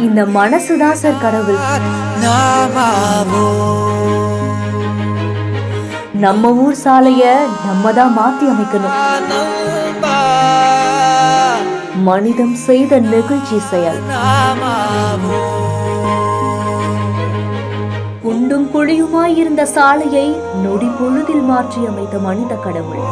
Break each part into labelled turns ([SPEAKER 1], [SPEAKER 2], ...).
[SPEAKER 1] இந்த மனசுதான் சார் கடவுள். நம்ம ஊர் சாலைய நம்ம தான் மாத்தி அமைக்கணும். மனிதம் செய்த நெகிழ்ச்சி செயல். குண்டும் குழியுமாய் இருந்த சாலையை நொடி பொழுதில் மாற்றி அமைத்த மனித கடவுள்.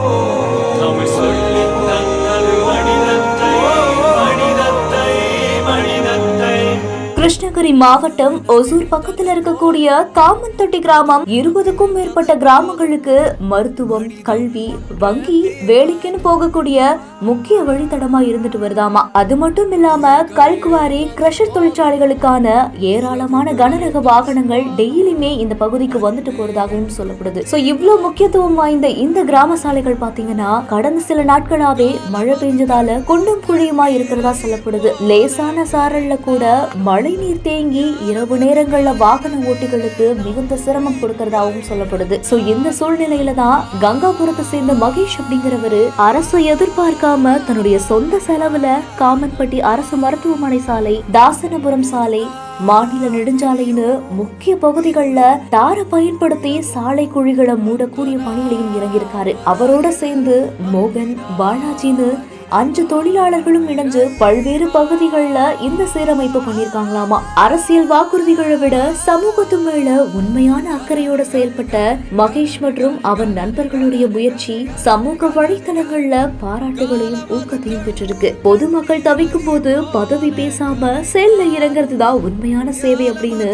[SPEAKER 1] கிருஷ்ணகிரி மாவட்டம் ஒசூர் பக்கத்தில் இருக்கக்கூடிய காமன்தொட்டி கிராமம் 20க்கும் மேற்பட்ட கிராமங்களுக்கு மருத்துவம், கல்வி, வங்கி, வேலைக்குன்னு போகக்கூடிய முக்கிய வழித்தடமா இருந்துட்டு வருதாமா. அது மட்டும் இல்லாம கல்குவாரி, கிரஷர் தொழிற்சாலைகளுக்கான ஏராளமான கனரக வாகனங்கள் டெய்லியுமே இந்த பகுதிக்கு வந்துட்டு போறதாகவும் சொல்லப்படுது. சோ இவ்வளவு முக்கியத்துவம் வாய்ந்த இந்த கிராம சாலைகள் பாத்தீங்கன்னா கடந்த சில நாட்களாவே மழை பெஞ்சதால குண்டும் குழியுமா இருக்கிறதா சொல்லப்படுது. லேசான சாரல்ல கூட மழை நீர் தேங்கி இரவு நேரங்கள்ல வாகன ஓட்டிகளுக்கு மிகுந்த சிரமம் கொடுக்கறதாகவும் சொல்லப்படுது. சோ இந்த சூழ்நிலையில தான் கங்காபுரத்தை சேர்ந்த மகேஷ் அப்படிங்கிறவரு அரசு எதிர்பார்க்காம தன்னுடைய சொந்த செலவுல காமன்பட்டி அரசு மருத்துவமனை சாலை, தாசனபுரம் சாலை, மாநில நெடுஞ்சாலைன்னு முக்கிய பகுதிகள்ல தார பயன்படுத்தி சாலை குழிகளை மூடக்கூடிய பணியிலையும் இறங்கியிருக்காரு. அவரோட சேர்ந்து மோகன், பாலாஜின்னு 5 தொழிலாளர்களும் இணைஞ்சு பல்வேறு பகுதிகள்ல இந்த சீரமைப்பு பண்ணிருக்காங்களாமா. அரசியல் வாக்குறுதிகளை விட சமூகத்து மேல உண்மையான அக்கறையோட செயல்பட்ட மகேஷ் மற்றும் அவன் நண்பர்களுடைய முயற்சி சமூக வலைத்தளங்கள்ல பாராட்டுகளையும் ஊக்கத்தையும் பெற்றிருக்கு. பொதுமக்கள் தவிக்கும் போது பதவி பேசாம செயல்ல இறங்குறதுதான் உண்மையான சேவை அப்படின்னு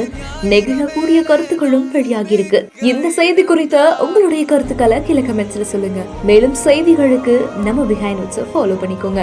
[SPEAKER 1] நெகிழக்கூடிய கருத்துக்களும் வெளியாகி இருக்கு. இந்த செய்தி குறித்த உங்களுடைய கருத்துக்களை கீழே கமெண்ட்ஸ்ல சொல்லுங்க. மேலும் செய்திகளுக்கு நம்ம பிஹைண்ட் ஃபாலோ பண்ணிக்கோங்க.